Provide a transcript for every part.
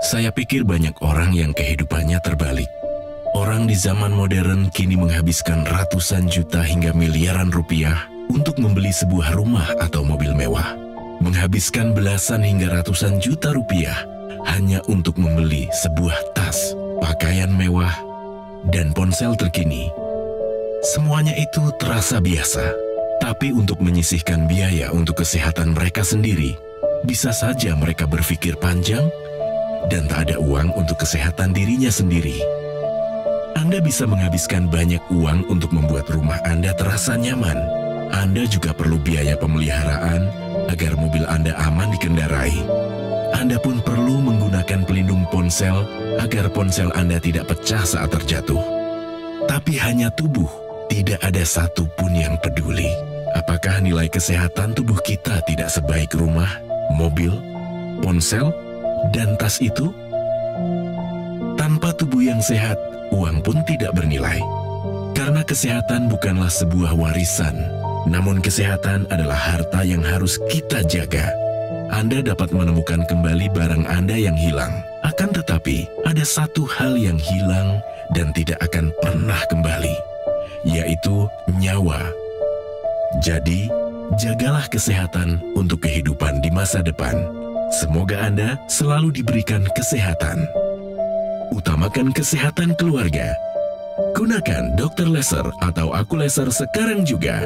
Saya pikir banyak orang yang kehidupannya terbalik. Orang di zaman modern kini menghabiskan ratusan juta hingga miliaran rupiah untuk membeli sebuah rumah atau mobil mewah. Menghabiskan belasan hingga ratusan juta rupiah hanya untuk membeli sebuah tas, pakaian mewah, dan ponsel terkini. Semuanya itu terasa biasa, tapi untuk menyisihkan biaya untuk kesehatan mereka sendiri, bisa saja mereka berpikir panjang dan tak ada uang untuk kesehatan dirinya sendiri. Anda bisa menghabiskan banyak uang untuk membuat rumah Anda terasa nyaman. Anda juga perlu biaya pemeliharaan agar mobil Anda aman dikendarai. Anda pun perlu menggunakan pelindung ponsel agar ponsel Anda tidak pecah saat terjatuh. Tapi hanya tubuh, tidak ada satupun yang peduli. Apakah nilai kesehatan tubuh kita tidak sebaik rumah, mobil, ponsel, dan tas itu? Tanpa tubuh yang sehat, uang pun tidak bernilai. Karena kesehatan bukanlah sebuah warisan, namun kesehatan adalah harta yang harus kita jaga. Anda dapat menemukan kembali barang Anda yang hilang. Akan tetapi, ada satu hal yang hilang dan tidak akan pernah kembali, yaitu nyawa. Jadi, jagalah kesehatan untuk kehidupan di masa depan. Semoga Anda selalu diberikan kesehatan. Utamakan kesehatan keluarga. Gunakan Dr. Laser atau Aku Laser sekarang juga.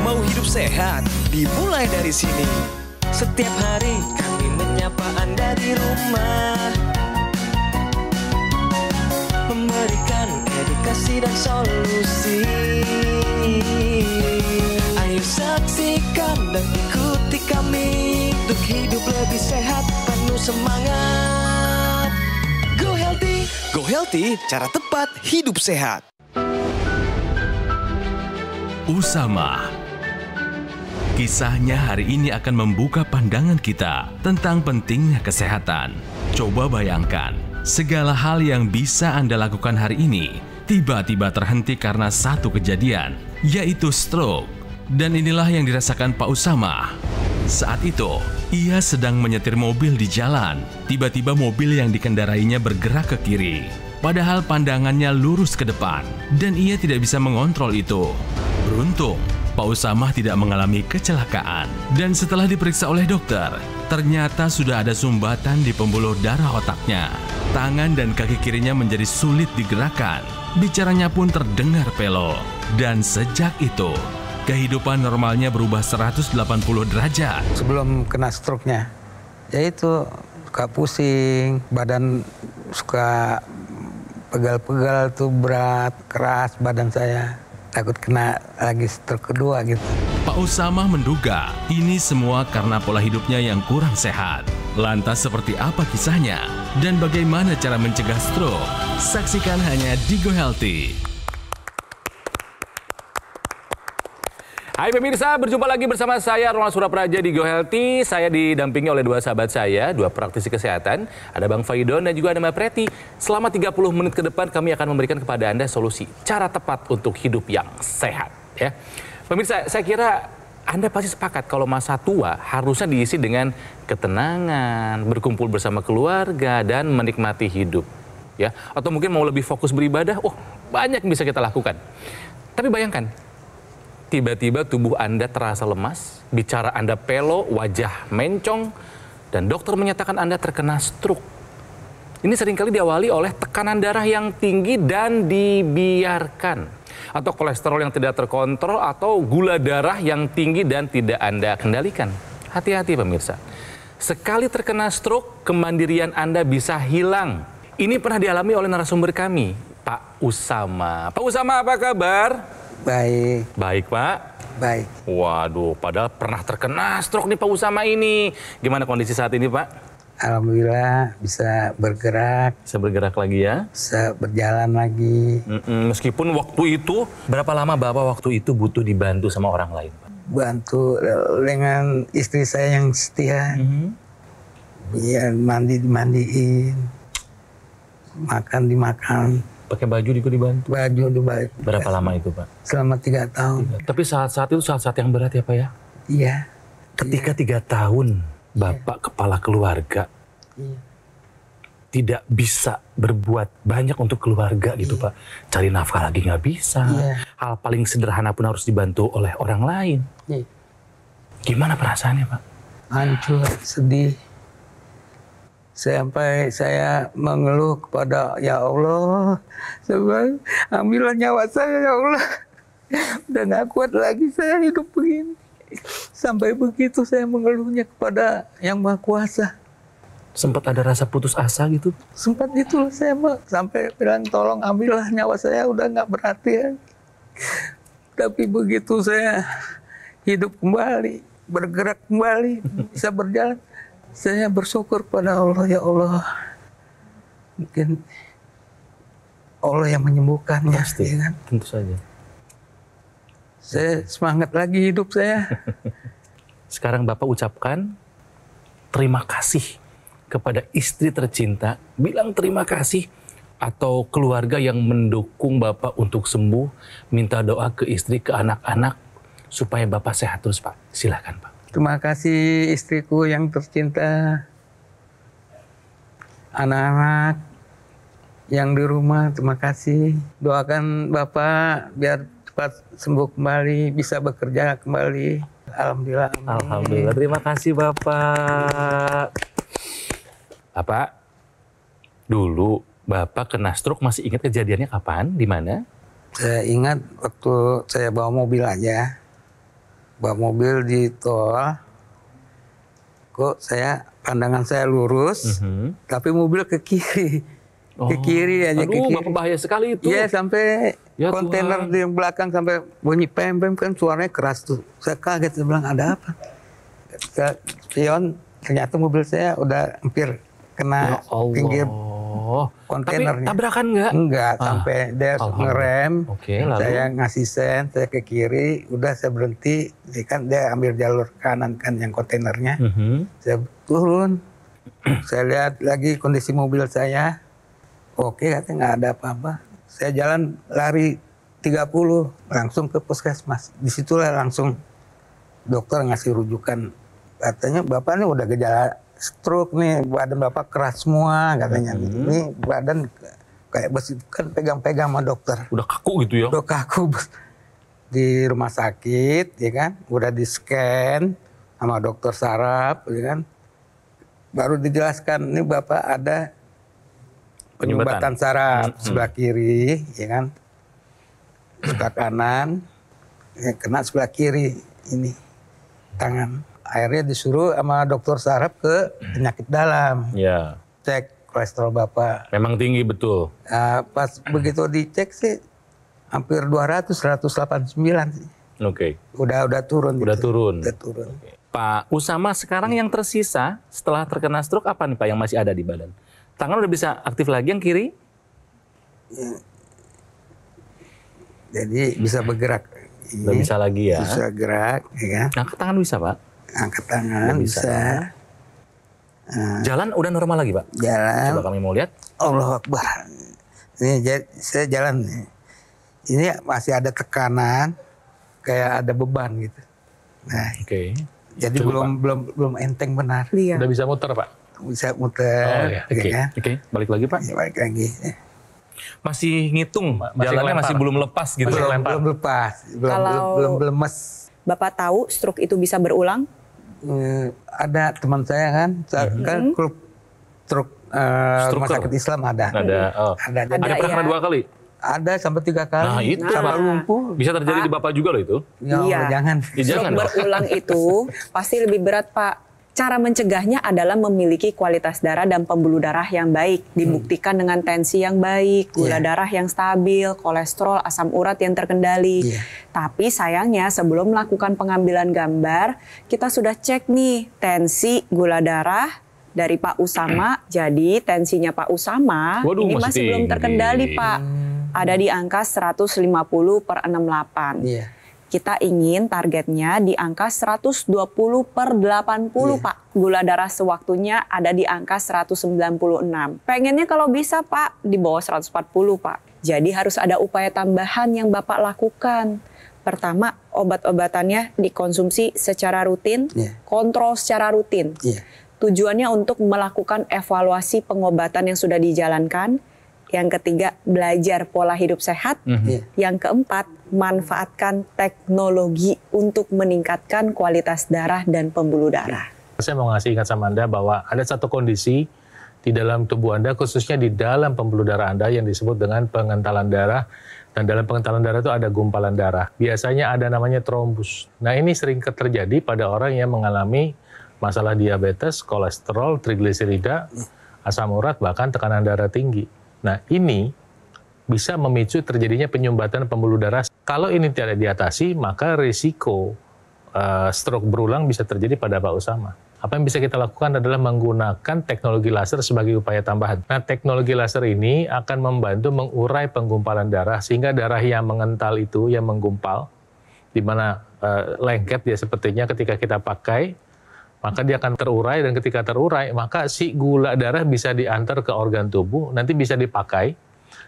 Mau hidup sehat, dimulai dari sini. Setiap hari kami menyapa Anda di rumah, memberikan edukasi dan solusi. Ayo saksikan dan ikuti kami untuk hidup lebih sehat, penuh semangat. Go Healthy, Go Healthy, cara tepat hidup sehat. Usama. Kisahnya hari ini akan membuka pandangan kita tentang pentingnya kesehatan. Coba bayangkan, segala hal yang bisa Anda lakukan hari ini tiba-tiba terhenti karena satu kejadian, yaitu stroke. Dan inilah yang dirasakan Pak Usama. Saat itu, ia sedang menyetir mobil di jalan. Tiba-tiba mobil yang dikendarainya bergerak ke kiri. Padahal pandangannya lurus ke depan, dan ia tidak bisa mengontrol itu. Beruntung, Pak Usama tidak mengalami kecelakaan. Dan setelah diperiksa oleh dokter, ternyata sudah ada sumbatan di pembuluh darah otaknya. Tangan dan kaki kirinya menjadi sulit digerakkan. Bicaranya pun terdengar pelo. Dan sejak itu, kehidupan normalnya berubah 180 derajat. Sebelum kena stroke-nya, yaitu suka pusing, badan suka pegal-pegal tuh, berat, keras badan saya. Takut kena lagi stroke kedua gitu. Pak Usama menduga ini semua karena pola hidupnya yang kurang sehat. Lantas seperti apa kisahnya? Dan bagaimana cara mencegah stroke? Saksikan hanya di Go Healthy. Hai pemirsa, berjumpa lagi bersama saya Ronald Surapraja di Go Healthy. Saya didampingi oleh dua sahabat saya, dua praktisi kesehatan. Ada Bang Faidon dan juga ada Mbak Preti. Selama 30 menit ke depan kami akan memberikan kepada Anda solusi, cara tepat untuk hidup yang sehat. Ya, pemirsa, saya kira Anda pasti sepakat kalau masa tua harusnya diisi dengan ketenangan, berkumpul bersama keluarga, dan menikmati hidup. Ya, atau mungkin mau lebih fokus beribadah, banyak yang bisa kita lakukan. Tapi bayangkan, tiba-tiba tubuh Anda terasa lemas, bicara Anda pelo, wajah mencong, dan dokter menyatakan Anda terkena stroke. Ini seringkali diawali oleh tekanan darah yang tinggi dan dibiarkan, atau kolesterol yang tidak terkontrol, atau gula darah yang tinggi dan tidak Anda kendalikan. Hati-hati pemirsa, sekali terkena stroke, kemandirian Anda bisa hilang. Ini pernah dialami oleh narasumber kami, Pak Usama. Pak Usama, apa kabar? Baik. Baik, Pak. Baik. Waduh, padahal pernah terkena stroke nih Pak Usama ini. Gimana kondisi saat ini, Pak? Alhamdulillah bisa bergerak. Bisa bergerak lagi ya? Bisa berjalan lagi. Meskipun waktu itu, berapa lama Bapak waktu itu butuh dibantu sama orang lain, Pak? Bantu dengan istri saya yang setia. Biar dimandiin. makan dimakan, Pakai baju juga dibantu. baju dibaik. Berapa lama itu Pak? Selama 3 tahun. Tapi saat-saat itu saat-saat yang berat ya Pak ya? Iya. Ketika 3 tahun Bapak kepala keluarga Iya. tidak bisa berbuat banyak untuk keluarga gitu Pak. Cari nafkah lagi nggak bisa. Iya. Hal paling sederhana pun harus dibantu oleh orang lain. Iya. Gimana perasaannya Pak? Hancur, sedih. Sampai saya mengeluh kepada ya Allah, sebab ambillah nyawa saya ya Allah. Udah gak kuat lagi saya hidup begini. Sampai begitu saya mengeluhnya kepada Yang Maha Kuasa. Sempat ada rasa putus asa gitu? Sempat itu saya sampai bilang tolong ambillah nyawa saya, udah gak berarti ya. Tapi begitu saya hidup kembali, bergerak kembali, bisa berjalan, saya bersyukur pada Allah, ya Allah. Mungkin Allah yang menyembuhkannya. Pasti, ya kan? tentu saja. Saya semangat lagi hidup saya. Sekarang Bapak ucapkan terima kasih kepada istri tercinta. Bilang terima kasih. Atau keluarga yang mendukung Bapak untuk sembuh. Minta doa ke istri, ke anak-anak. Supaya Bapak sehat terus Pak. Silakan Pak. Terima kasih istriku yang tercinta. Anak-anak yang di rumah, terima kasih. Doakan Bapak biar cepat sembuh kembali, bisa bekerja kembali. Alhamdulillah. Amin. Alhamdulillah. Terima kasih Bapak. Bapak, dulu Bapak kena stroke, masih ingat kejadiannya kapan? Di mana? Saya ingat waktu saya bawa mobil aja. Bawa mobil di tol. Kok pandangan saya lurus, tapi mobil ke kiri. Ke kiri aja, ke Aduh, kiri. Bapak bahaya sekali itu. Iya, sampai Ya kontainer Tuhan. di belakang sampai bunyi pem-pem, kan suaranya keras tuh. Saya kaget, saya bilang ada apa? Ke spion, ternyata mobil saya udah hampir kena Ya Allah. pinggir Tapi kontainernya. tabrakan nggak? Enggak, Ah, sampai dia Alhamdulillah. ngerem. Oke, lalu? Saya ngasih sen, saya ke kiri, udah saya berhenti. Jadi kan dia ambil jalur kanan kan yang kontainernya. Saya turun. Saya lihat lagi kondisi mobil saya. Oke, katanya nggak ada apa-apa. Saya jalan lari 30, langsung ke puskesmas. Disitulah langsung dokter ngasih rujukan. Katanya Bapak ini udah gejala stroke nih, badan Bapak keras semua katanya. Ini badan kayak besi, kan pegang-pegang sama dokter. Udah kaku gitu ya? Udah kaku di rumah sakit, ya kan? Udah di scan sama dokter saraf, ya kan? Baru dijelaskan, ini Bapak ada penyumbatan saraf sebelah kiri, ya kan? Sebelah kanan, ya, kena sebelah kiri ini tangan. Akhirnya disuruh sama dokter saraf ke penyakit dalam. Ya. Cek kolesterol Bapak. Memang tinggi betul. Pas begitu dicek sih hampir 200, 189 sih. Oke. Udah turun. Udah gitu. turun. Udah turun. Pak Usama, sekarang yang tersisa setelah terkena stroke apa nih Pak yang masih ada di badan? Tangan udah bisa aktif lagi yang kiri? Jadi bisa bergerak. Udah bisa lagi ya? Bisa gerak, ya kan? Angkat tangan bisa Pak? Angkat tangan Udah bisa. bisa. Jalan udah normal lagi Pak? Jalan. Coba kami mau lihat. Allah Akbar. Ini saya jalan nih. Ini masih ada tekanan, kayak ada beban gitu. Nah, Oke. jadi Coba, belum enteng benar. Iya. Udah bisa muter Pak? Bisa Oh muter, ya, oke. ya kan? Oke, balik lagi Pak. Ya, balik lagi. Masih ngitung, Masih jalannya lempar. masih belum lepas gitu. Belum lepas, belum lemes. Bapak tahu stroke itu bisa berulang? Ada teman saya kan klub truk rumah Struktur. sakit Islam ada. Ada, oh. Ada. Ada. Ada pernah ya. 2 kali? Ada sampai 3 kali. Nah, itu, sampai Pak. lumpuh. Bisa terjadi di Bapak juga loh itu. Ya Allah, Iya. jangan. Ya, jangan. Stroke berulang itu pasti lebih berat Pak. Cara mencegahnya adalah memiliki kualitas darah dan pembuluh darah yang baik. Dibuktikan dengan tensi yang baik, gula darah yang stabil, kolesterol, asam urat yang terkendali. Iya. Tapi sayangnya sebelum melakukan pengambilan gambar, kita sudah cek nih tensi gula darah dari Pak Usama. Jadi tensinya Pak Usama Waduh, ini masih masih belum tinggi. terkendali Pak. Ada di angka 150/68. Iya. Kita ingin targetnya di angka 120/80 Pak. Gula darah sewaktunya ada di angka 196. Pengennya kalau bisa Pak di bawah 140 Pak. Jadi harus ada upaya tambahan yang Bapak lakukan. Pertama, obat-obatannya dikonsumsi secara rutin, kontrol secara rutin. Tujuannya untuk melakukan evaluasi pengobatan yang sudah dijalankan. Yang ketiga, belajar pola hidup sehat. Yang keempat, manfaatkan teknologi untuk meningkatkan kualitas darah dan pembuluh darah. Saya mau ngasih ingat sama Anda bahwa ada satu kondisi di dalam tubuh Anda, khususnya di dalam pembuluh darah Anda yang disebut dengan pengentalan darah. Dan dalam pengentalan darah itu ada gumpalan darah. Biasanya ada namanya trombus. Nah ini sering terjadi pada orang yang mengalami masalah diabetes, kolesterol, trigliserida, asam urat, bahkan tekanan darah tinggi. Nah, ini bisa memicu terjadinya penyumbatan pembuluh darah. Kalau ini tidak diatasi, maka risiko stroke berulang bisa terjadi pada Pak Usama. Apa yang bisa kita lakukan adalah menggunakan teknologi laser sebagai upaya tambahan. Nah, teknologi laser ini akan membantu mengurai penggumpalan darah, sehingga darah yang mengental itu, yang menggumpal, di mana lengket dia sepertinya ketika kita pakai, maka dia akan terurai, dan ketika terurai, maka si gula darah bisa diantar ke organ tubuh, nanti bisa dipakai,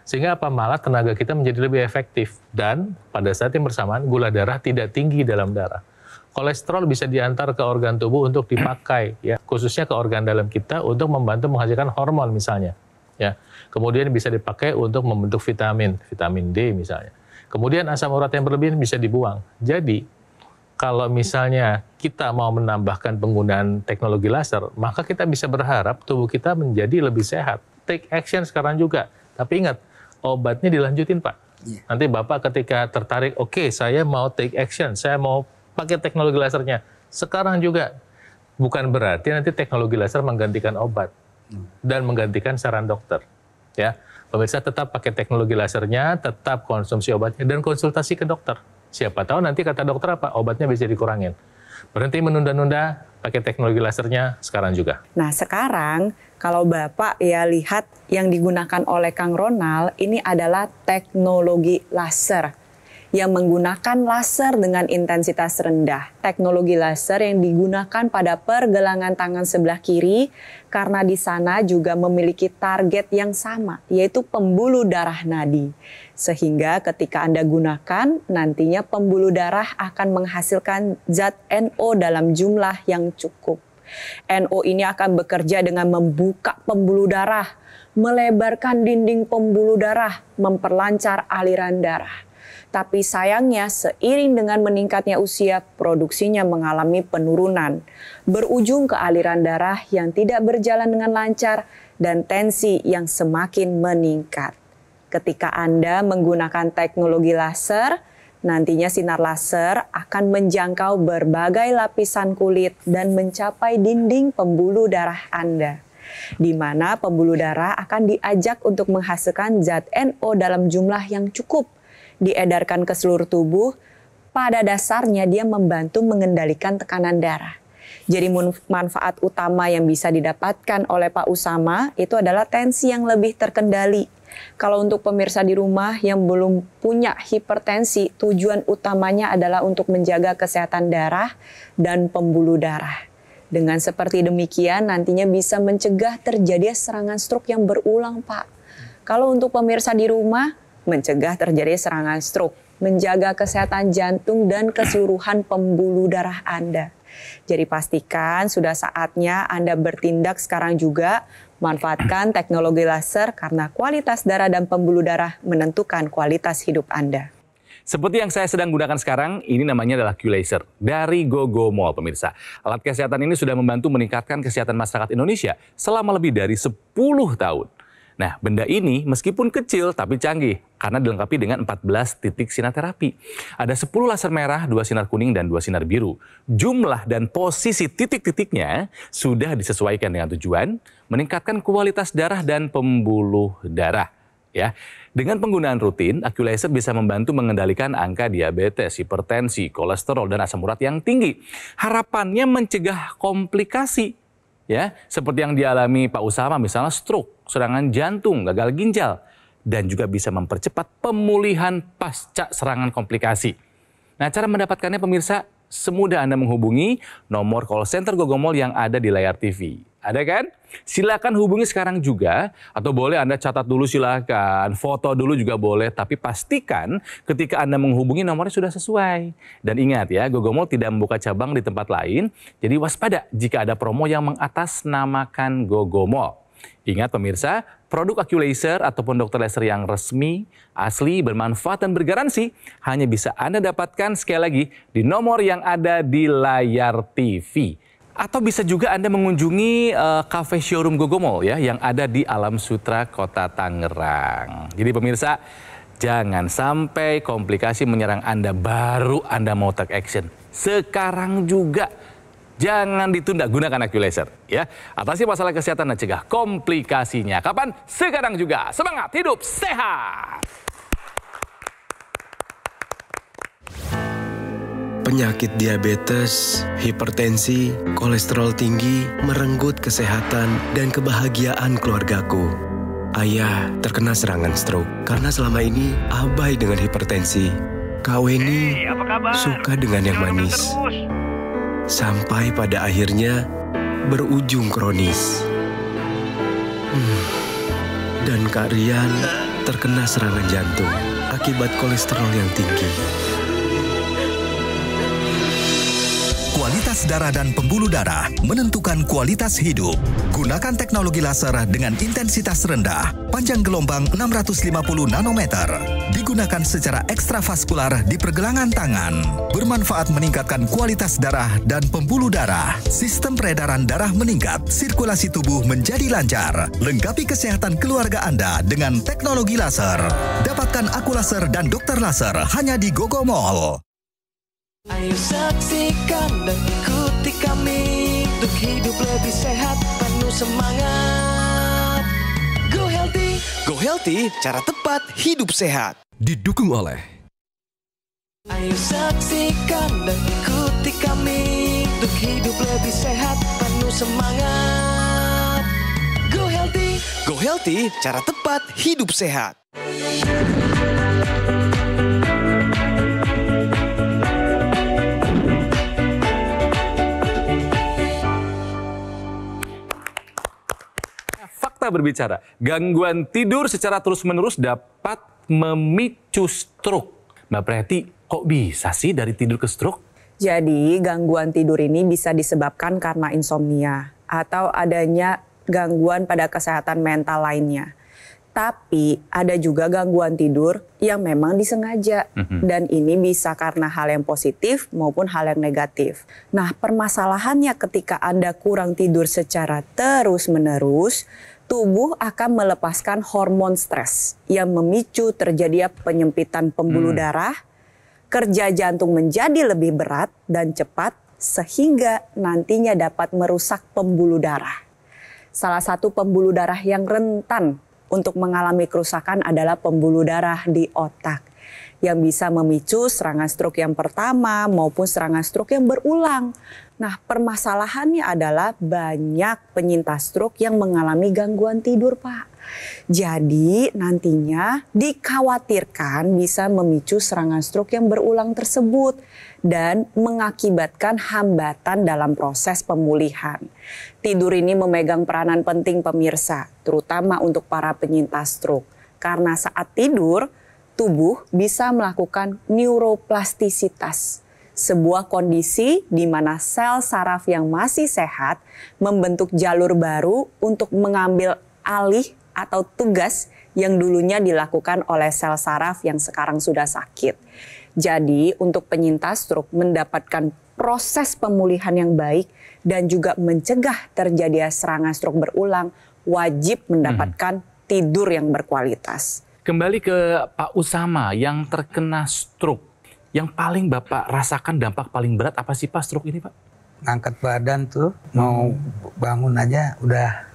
sehingga malah tenaga kita menjadi lebih efektif. Dan pada saat yang bersamaan, gula darah tidak tinggi dalam darah. Kolesterol bisa diantar ke organ tubuh untuk dipakai, ya, khususnya ke organ dalam kita untuk membantu menghasilkan hormon misalnya. Ya. Kemudian bisa dipakai untuk membentuk vitamin D misalnya. Kemudian asam urat yang berlebihan bisa dibuang. Jadi, kalau misalnya kita mau menambahkan penggunaan teknologi laser, maka kita bisa berharap tubuh kita menjadi lebih sehat. Take action sekarang juga. Tapi ingat, obatnya dilanjutin Pak. Nanti Bapak ketika tertarik, oke, saya mau take action, saya mau pakai teknologi lasernya. Sekarang juga. Bukan berarti nanti teknologi laser menggantikan obat dan menggantikan saran dokter. Ya, pemirsa tetap pakai teknologi lasernya, tetap konsumsi obatnya, dan konsultasi ke dokter. Siapa tahu nanti kata dokter apa, obatnya bisa dikurangin. Berhenti menunda-nunda, pakai teknologi lasernya sekarang juga. Nah sekarang kalau Bapak ya lihat yang digunakan oleh Kang Ronald ini adalah teknologi laser yang menggunakan laser dengan intensitas rendah. Teknologi laser yang digunakan pada pergelangan tangan sebelah kiri karena di sana juga memiliki target yang sama, yaitu pembuluh darah nadi. Sehingga ketika Anda gunakan, nantinya pembuluh darah akan menghasilkan zat NO dalam jumlah yang cukup. NO ini akan bekerja dengan membuka pembuluh darah, melebarkan dinding pembuluh darah, memperlancar aliran darah. Tapi sayangnya seiring dengan meningkatnya usia, produksinya mengalami penurunan, berujung ke aliran darah yang tidak berjalan dengan lancar dan tensi yang semakin meningkat. Ketika Anda menggunakan teknologi laser, nantinya sinar laser akan menjangkau berbagai lapisan kulit dan mencapai dinding pembuluh darah Anda, di mana pembuluh darah akan diajak untuk menghasilkan zat NO dalam jumlah yang cukup, diedarkan ke seluruh tubuh. Pada dasarnya dia membantu mengendalikan tekanan darah. Jadi manfaat utama yang bisa didapatkan oleh Pak Usama itu adalah tensi yang lebih terkendali. Kalau untuk pemirsa di rumah yang belum punya hipertensi, tujuan utamanya adalah untuk menjaga kesehatan darah dan pembuluh darah. Dengan seperti demikian nantinya bisa mencegah terjadi serangan stroke yang berulang Pak. Kalau untuk pemirsa di rumah, mencegah terjadi serangan stroke, menjaga kesehatan jantung dan keseluruhan pembuluh darah Anda. Jadi pastikan sudah saatnya Anda bertindak sekarang juga, manfaatkan teknologi laser karena kualitas darah dan pembuluh darah menentukan kualitas hidup Anda. Seperti yang saya sedang gunakan sekarang, ini namanya adalah Q-Laser dari GoGo Mall, pemirsa. Alat kesehatan ini sudah membantu meningkatkan kesehatan masyarakat Indonesia selama lebih dari 10 tahun. Nah, benda ini meskipun kecil tapi canggih karena dilengkapi dengan 14 titik sinar terapi. Ada 10 laser merah, 2 sinar kuning, dan 2 sinar biru. Jumlah dan posisi titik-titiknya sudah disesuaikan dengan tujuan meningkatkan kualitas darah dan pembuluh darah. Ya, dengan penggunaan rutin, Q-Laser bisa membantu mengendalikan angka diabetes, hipertensi, kolesterol, dan asam urat yang tinggi. Harapannya mencegah komplikasi. Ya, seperti yang dialami Pak Usama, misalnya stroke, serangan jantung, gagal ginjal, dan juga bisa mempercepat pemulihan pasca serangan komplikasi. Nah, cara mendapatkannya pemirsa, semudah Anda menghubungi nomor call center Gogomol yang ada di layar TV. Ada kan? Silakan hubungi sekarang juga, atau boleh Anda catat dulu silakan, foto dulu juga boleh, tapi pastikan ketika Anda menghubungi nomornya sudah sesuai. Dan ingat ya, Gogomol tidak membuka cabang di tempat lain, jadi waspada jika ada promo yang mengatasnamakan Gogomol. Ingat pemirsa, produk Aculaser ataupun dokter laser yang resmi, asli, bermanfaat dan bergaransi hanya bisa Anda dapatkan sekali lagi di nomor yang ada di layar TV. Atau bisa juga Anda mengunjungi cafe showroom Gogomol ya yang ada di Alam Sutra, Kota Tangerang. Jadi pemirsa, jangan sampai komplikasi menyerang Anda baru Anda mau take action. Sekarang juga jangan ditunda, gunakan Aculaser ya. Atasi masalah kesehatan dan cegah komplikasinya. Kapan? Sekarang juga. Semangat hidup sehat. Penyakit diabetes, hipertensi, kolesterol tinggi merenggut kesehatan dan kebahagiaan keluargaku. Ayah terkena serangan stroke karena selama ini abai dengan hipertensi. Kak Weni suka dengan yang manis. Sampai pada akhirnya berujung kronis. Dan Kak Rian terkena serangan jantung akibat kolesterol yang tinggi. Kualitas darah dan pembuluh darah menentukan kualitas hidup. Gunakan teknologi laser dengan intensitas rendah, panjang gelombang 650 nanometer. Digunakan secara ekstravaskular di pergelangan tangan. Bermanfaat meningkatkan kualitas darah dan pembuluh darah. Sistem peredaran darah meningkat, sirkulasi tubuh menjadi lancar. Lengkapi kesehatan keluarga Anda dengan teknologi laser. Dapatkan Aculaser dan dokter laser hanya di Gogomol. Ayo saksikan dan ikuti kami untuk hidup lebih sehat, penuh semangat. Go Healthy, cara tepat hidup sehat. Didukung oleh Ayo saksikan dan ikuti kami untuk hidup lebih sehat, penuh semangat. Go Healthy, cara tepat hidup sehat. Fakta berbicara, gangguan tidur secara terus-menerus dapat memicu stroke. Mbak Preti, kok bisa sih dari tidur ke stroke? Jadi gangguan tidur ini bisa disebabkan karena insomnia atau adanya gangguan pada kesehatan mental lainnya. Tapi ada juga gangguan tidur yang memang disengaja. Dan ini bisa karena hal yang positif maupun hal yang negatif. Nah, permasalahannya ketika Anda kurang tidur secara terus-menerus, tubuh akan melepaskan hormon stres yang memicu terjadinya penyempitan pembuluh darah, kerja jantung menjadi lebih berat dan cepat, sehingga nantinya dapat merusak pembuluh darah. Salah satu pembuluh darah yang rentan untuk mengalami kerusakan adalah pembuluh darah di otak yang bisa memicu serangan stroke yang pertama maupun serangan stroke yang berulang. Nah, permasalahannya adalah banyak penyintas stroke yang mengalami gangguan tidur, Pak. Jadi nantinya dikhawatirkan bisa memicu serangan stroke yang berulang tersebut dan mengakibatkan hambatan dalam proses pemulihan. Tidur ini memegang peranan penting pemirsa, terutama untuk para penyintas stroke. Karena saat tidur, tubuh bisa melakukan neuroplastisitas, sebuah kondisi di mana sel saraf yang masih sehat membentuk jalur baru untuk mengambil alih atau tugas yang dulunya dilakukan oleh sel saraf yang sekarang sudah sakit. Jadi untuk penyintas stroke mendapatkan proses pemulihan yang baik dan juga mencegah terjadinya serangan stroke berulang, wajib mendapatkan tidur yang berkualitas. Kembali ke Pak Usama yang terkena stroke. Yang paling Bapak rasakan dampak paling berat apa sih Pak stroke ini Pak? Ngangkat badan tuh, mau bangun aja udah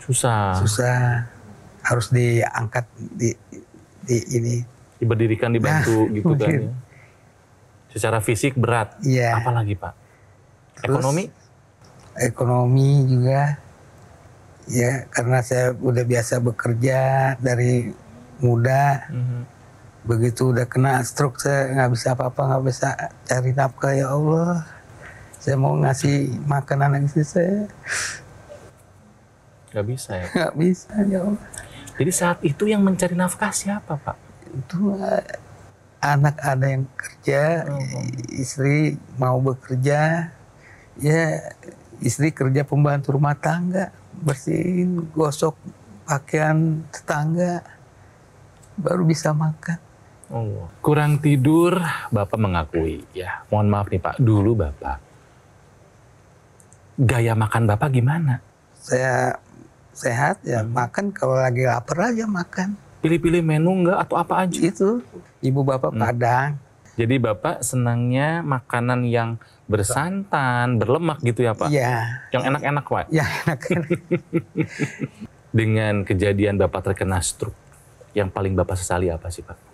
susah. Harus diangkat di ini. Diberdirikan, dibantu gitu kan ya. Secara fisik berat. Iya. Apalagi Pak? Terus, ekonomi? Ekonomi juga. Ya, karena saya udah biasa bekerja dari muda. Begitu udah kena stroke saya nggak bisa apa-apa, nggak bisa cari nafkah. Ya Allah, saya mau ngasih makan anak istri saya. Nggak bisa ya? Nggak bisa, ya Allah. Jadi saat itu yang mencari nafkah siapa, Pak? Itu anak ada yang kerja, istri mau bekerja, ya istri kerja pembantu rumah tangga, bersihin, gosok pakaian tetangga, baru bisa makan. Oh. Kurang tidur, Bapak mengakui ya. Mohon maaf nih Pak, dulu Bapak gaya makan Bapak gimana? Saya sehat ya, makan kalau lagi lapar aja makan. Pilih-pilih menu nggak atau apa aja? Itu ibu Bapak Padang. Jadi Bapak senangnya makanan yang bersantan, berlemak gitu ya Pak? Iya. Yang enak-enak Pak? Ya enak-enak. Dengan kejadian Bapak terkena stroke, yang paling Bapak sesali apa sih Pak?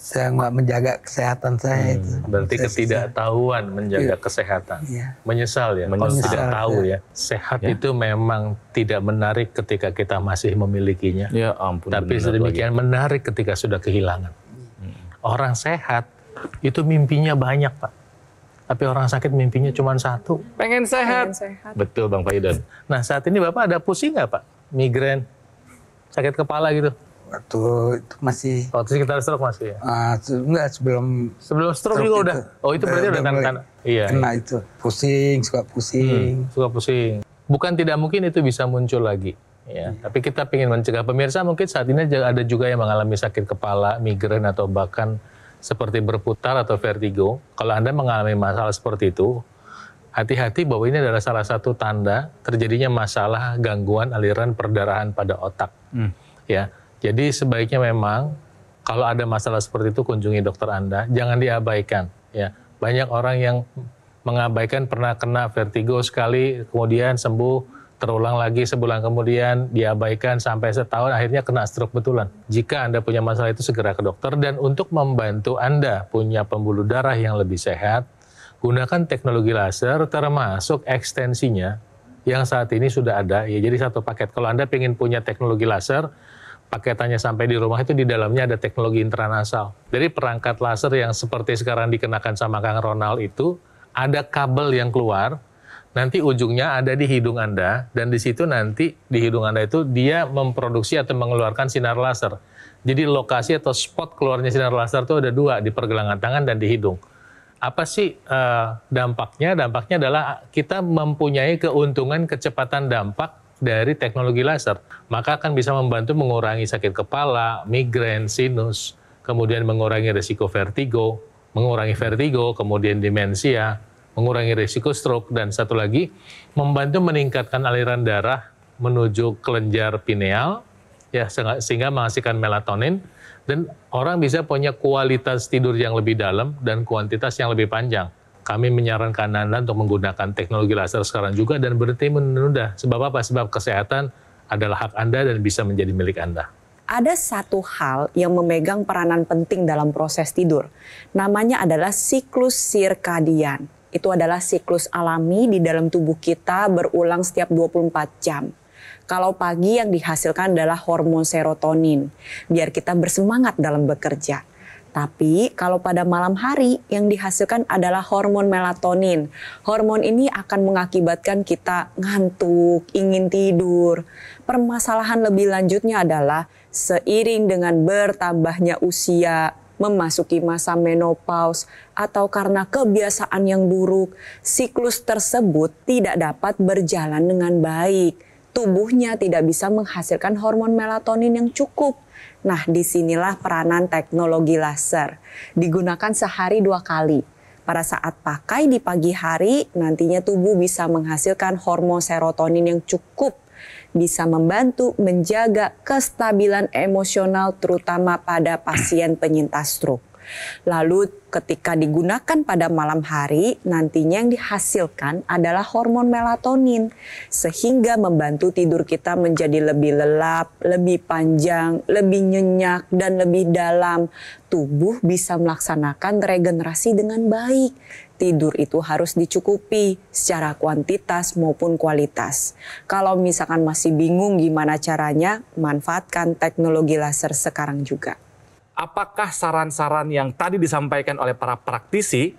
Saya nggak menjaga kesehatan saya itu. Berarti Saya ketidaktahuan menjaga kesehatan. Iya. Menyesal ya, kalau Menyesal, tidak tahu ya. Sehat itu memang tidak menarik ketika kita masih memilikinya. Ya ampun. Tapi sedemikian menarik ketika sudah kehilangan. Orang sehat itu mimpinya banyak Pak. Tapi orang sakit mimpinya cuma satu. Pengen sehat. Betul Bang Faidon. Nah saat ini Bapak ada pusing nggak Pak? Migrain, sakit kepala gitu? Waktu itu masih. Waktu sekitar stroke masih ya? Enggak, sebelum stroke juga udah. Oh itu berarti udah tanda-tanda. Iya. Kena itu pusing, suka pusing. Suka pusing. Bukan tidak mungkin itu bisa muncul lagi. Ya, tapi kita ingin mencegah. Pemirsa mungkin saat ini ada juga yang mengalami sakit kepala, migrain atau bahkan seperti berputar atau vertigo. Kalau Anda mengalami masalah seperti itu, hati-hati bahwa ini adalah salah satu tanda terjadinya masalah gangguan aliran perdarahan pada otak. Ya, jadi sebaiknya memang kalau ada masalah seperti itu kunjungi dokter Anda, jangan diabaikan. Ya, banyak orang yang mengabaikan pernah kena vertigo sekali, kemudian sembuh. Terulang lagi sebulan kemudian, diabaikan sampai setahun, akhirnya kena stroke betulan. Jika Anda punya masalah itu, segera ke dokter. Dan untuk membantu Anda punya pembuluh darah yang lebih sehat, gunakan teknologi laser termasuk ekstensinya yang saat ini sudah ada. Ya, jadi satu paket. Kalau Anda ingin punya teknologi laser, paketannya sampai di rumah itu di dalamnya ada teknologi intranasal. Dari perangkat laser yang seperti sekarang dikenakan sama Kang Ronald itu, ada kabel yang keluar, nanti ujungnya ada di hidung Anda, dan di situ nanti di hidung Anda itu dia memproduksi atau mengeluarkan sinar laser. Jadi lokasi atau spot keluarnya sinar laser itu ada dua, di pergelangan tangan dan di hidung. Apa sih dampaknya? Dampaknya adalah kita mempunyai keuntungan kecepatan dampak dari teknologi laser. Maka akan bisa membantu mengurangi sakit kepala, migrain, sinus, kemudian mengurangi risiko vertigo, kemudian demensia, mengurangi risiko stroke, dan satu lagi, membantu meningkatkan aliran darah menuju kelenjar pineal, ya, sehingga menghasilkan melatonin, dan orang bisa punya kualitas tidur yang lebih dalam dan kuantitas yang lebih panjang. Kami menyarankan Anda untuk menggunakan teknologi laser sekarang juga dan berhenti menunda. Sebab apa? Sebab kesehatan adalah hak Anda dan bisa menjadi milik Anda. Ada satu hal yang memegang peranan penting dalam proses tidur. Namanya adalah siklus sirkadian. Itu adalah siklus alami di dalam tubuh kita berulang setiap 24 jam. Kalau pagi yang dihasilkan adalah hormon serotonin, biar kita bersemangat dalam bekerja. Tapi kalau pada malam hari yang dihasilkan adalah hormon melatonin. Hormon ini akan mengakibatkan kita ngantuk, ingin tidur. Permasalahan lebih lanjutnya adalah seiring dengan bertambahnya usia, memasuki masa menopause, atau karena kebiasaan yang buruk, siklus tersebut tidak dapat berjalan dengan baik. Tubuhnya tidak bisa menghasilkan hormon melatonin yang cukup. Nah, disinilah peranan teknologi laser. Digunakan sehari 2 kali. Pada saat pakai di pagi hari, nantinya tubuh bisa menghasilkan hormon serotonin yang cukup, bisa membantu menjaga kestabilan emosional terutama pada pasien penyintas stroke. Lalu ketika digunakan pada malam hari, nantinya yang dihasilkan adalah hormon melatonin, sehingga membantu tidur kita menjadi lebih lelap, lebih panjang, lebih nyenyak, dan lebih dalam. Tubuh bisa melaksanakan regenerasi dengan baik. Tidur itu harus dicukupi secara kuantitas maupun kualitas. Kalau misalkan masih bingung gimana caranya, manfaatkan teknologi laser sekarang juga. apakah saran-saran yang tadi disampaikan oleh para praktisi,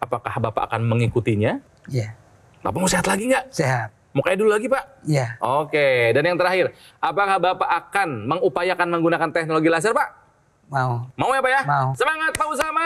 apakah Bapak akan mengikutinya? Iya. Bapak mau sehat lagi nggak? Sehat. Mau kayak dulu lagi, Pak? Iya. Oke, dan yang terakhir, apakah Bapak akan mengupayakan menggunakan teknologi laser, Pak? Mau. Mau ya, Pak ya? Mau. Semangat, Pak Usama!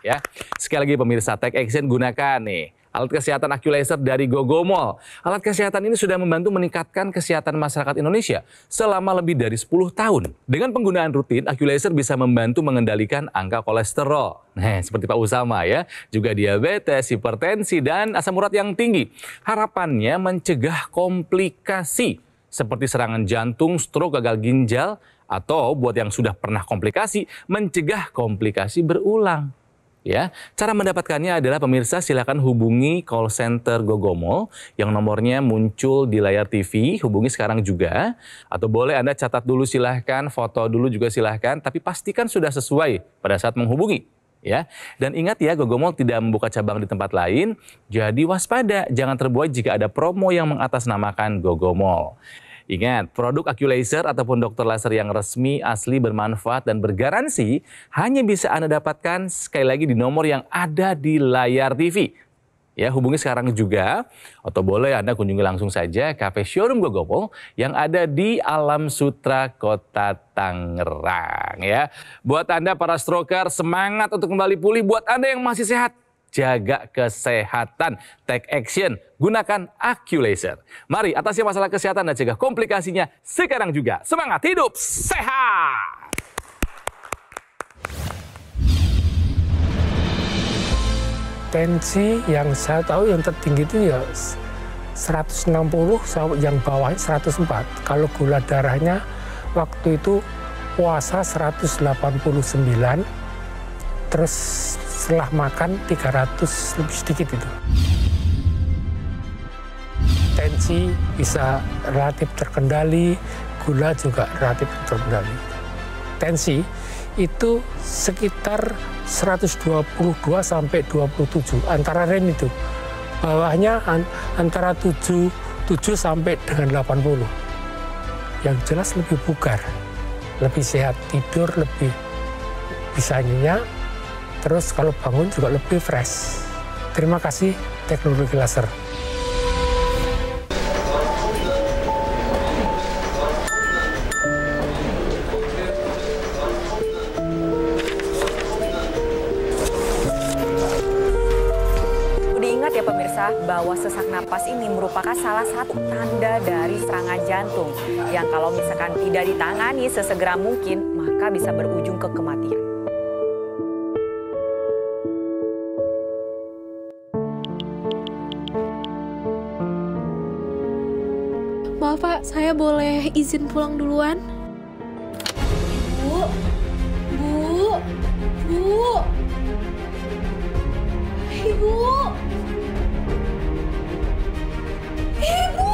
Ya, sekali lagi pemirsa, Tech Action gunakan nih alat kesehatan AccuLaser dari Gogomol. Alat kesehatan ini sudah membantu meningkatkan kesehatan masyarakat Indonesia selama lebih dari 10 tahun. Dengan penggunaan rutin, AccuLaser bisa membantu mengendalikan angka kolesterol. Nah, seperti Pak Usama ya, juga diabetes, hipertensi, dan asam urat yang tinggi. Harapannya mencegah komplikasi seperti serangan jantung, stroke, gagal ginjal, atau buat yang sudah pernah komplikasi, mencegah komplikasi berulang. Ya, cara mendapatkannya adalah pemirsa silakan hubungi call center Gogomol yang nomornya muncul di layar TV, hubungi sekarang juga. Atau boleh Anda catat dulu silahkan, foto dulu juga silahkan, tapi pastikan sudah sesuai pada saat menghubungi. Ya, dan ingat ya, Gogomol tidak membuka cabang di tempat lain, jadi waspada, jangan terbuai jika ada promo yang mengatasnamakan Gogomol. Ingat, produk AccuLaser ataupun dokter laser yang resmi, asli, bermanfaat, dan bergaransi hanya bisa Anda dapatkan sekali lagi di nomor yang ada di layar TV. Ya, hubungi sekarang juga, atau boleh Anda kunjungi langsung saja kafe showroom Gogomol yang ada di Alam Sutra, Kota Tangerang. Ya, buat Anda para stroker, semangat untuk kembali pulih. Buat Anda yang masih sehat, jaga kesehatan. Take action, gunakan AccuLaser. Mari atasi masalah kesehatan dan cegah komplikasinya sekarang juga. Semangat hidup sehat! Tensi yang saya tahu yang tertinggi itu ya 160, yang bawahnya 104. Kalau gula darahnya waktu itu puasa 189, terus setelah makan 300 lebih sedikit itu. Tensi bisa relatif terkendali, gula juga relatif terkendali. Tensi itu sekitar 122 sampai 27, antara range itu. Bawahnya antara 7 sampai dengan 80. Yang jelas lebih bugar, lebih sehat, tidur lebih bisa nyenyak, terus kalau bangun juga lebih fresh. Terima kasih teknologi laser. Diingat ya pemirsa, bahwa sesak napas ini merupakan salah satu tanda dari serangan jantung yang kalau misalkan tidak ditangani sesegera mungkin, maka bisa berujung ke kematian. Maaf Pak, saya boleh izin pulang duluan? Bu, Bu, Bu, Ibu, Ibu.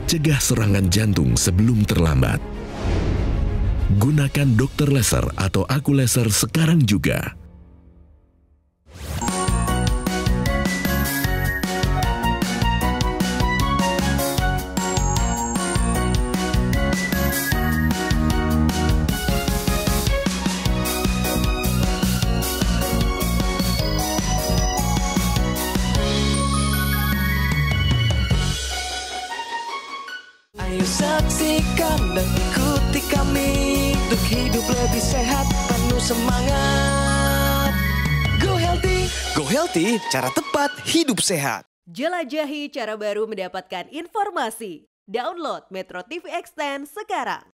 Cegah serangan jantung sebelum terlambat. Gunakan dokter laser atau AccuLaser sekarang juga. Ayo saksikan dan ikuti kami untuk hidup lebih sehat, penuh semangat. Go Healthy, cara tepat hidup sehat. Jelajahi cara baru mendapatkan informasi. Download Metro TV Extend sekarang.